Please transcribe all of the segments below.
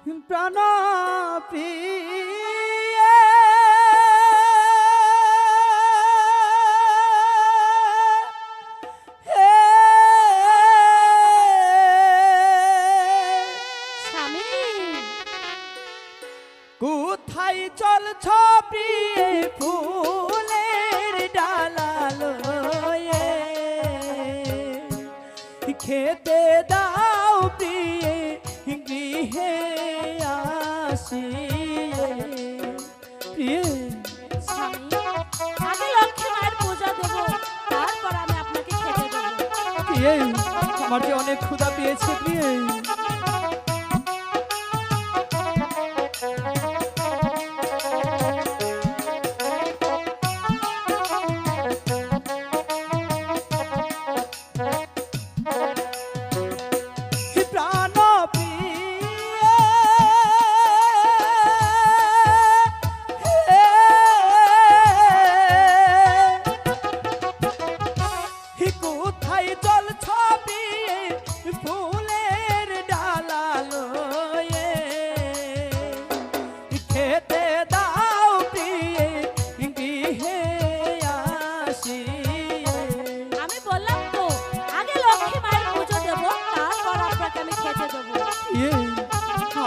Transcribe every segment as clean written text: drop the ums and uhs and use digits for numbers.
প্রাণ প্রিয় কোথায় চলছ প্রিয়ে ফুলের ডালা লয়ে খেতে দাও প্রিয়ে গৃহে আসিয়ে প্রিয়ে আগে লক্ষ্মী মায়ের পূজা দেবো, তারপর আমি আপনাকে খেতে দেবো। প্রিয়ে আমার যে অনেক ক্ষুধা পেয়েছে প্রিয়ে।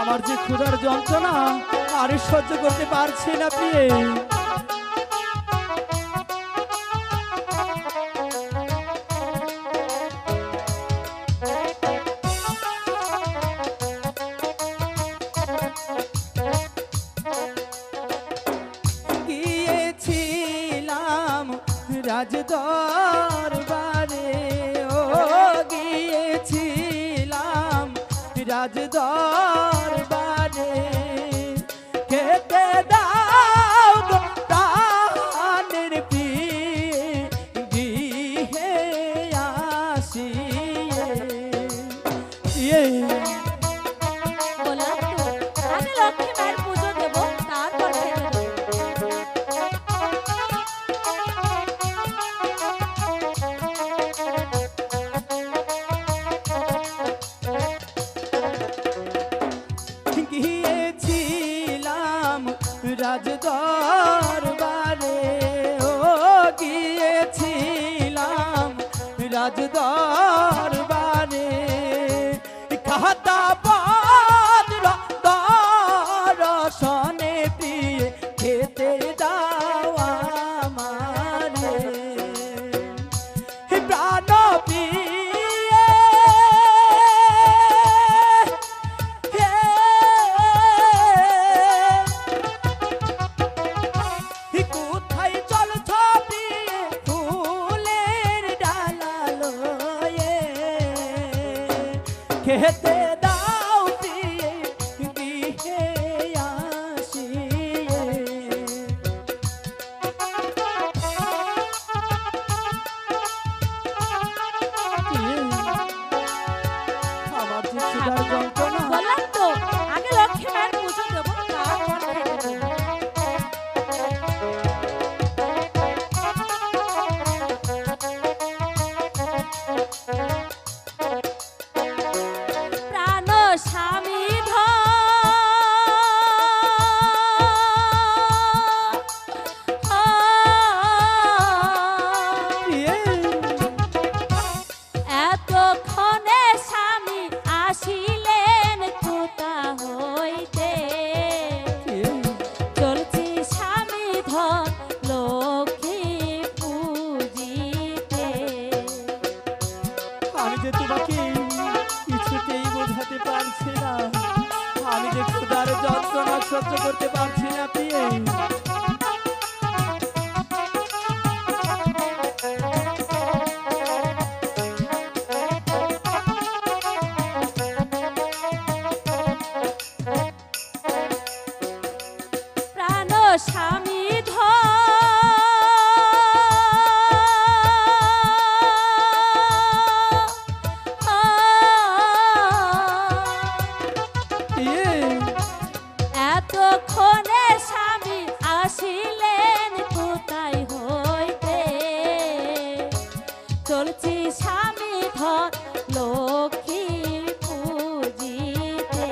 আমার যে ক্ষুধার যন্ত্রণা আর সহ্য করতে পারছি না প্রিয়ে। গিয়েছিলাম রাজদরবারে, ও গিয়েছিলাম রাজদরবারে, খেতে দাও গো প্রাণের প্রিয়ে গৃহে আসিয়ে। বললাম তো আগে লক্ষ্মী মায়ের পুজো দেবো, তারপর খেতে দেবো। গিয়েছিলাম রাজদরবারে, ও গিয়েছিলাম রাজদরবারে, খাতা পত্র দর্শনে প্রিয়ে খেতে দাও আমারে প্রাণ প্রিয়ে। কোথায় চলছ প্রিয়ে ফুলের ডালা লয়ে খেতে দাও প্রিয়ে গৃহে আসিয়ে। আমার যে ক্ষুধার যন্ত্রণা। বললাম তো আগে লক্ষ্মী মায়ের পুজো দেবো, তারপর খেতে দেবো। প্রাণ স্বামী এতক্ষণে স্বামী আসিলেন কোথা হইতে, চলছি স্বামী ধন লক্ষ্মী পূজিতে। আমি যে তোমাকে কিছুতেই বোঝাতে পারছি না, আমি যে ক্ষুধার যন্ত্রণা সহ্য করতে পারছি না প্রিয়ে। প্রাণ স্বামী এতক্ষণে স্বামী আসিলেন কোথায় হইতে, চলছি স্বামী ধন লক্ষ্মী পূজিতে।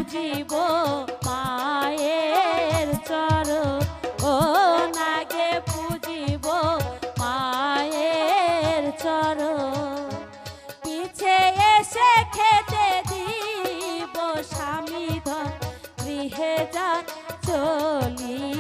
পুজিব মায়ের চরণ ও নাগে পুজিব মায়ের চরণ পিছে এসে খেতে দিব স্বামী ধন গৃহে যা চলি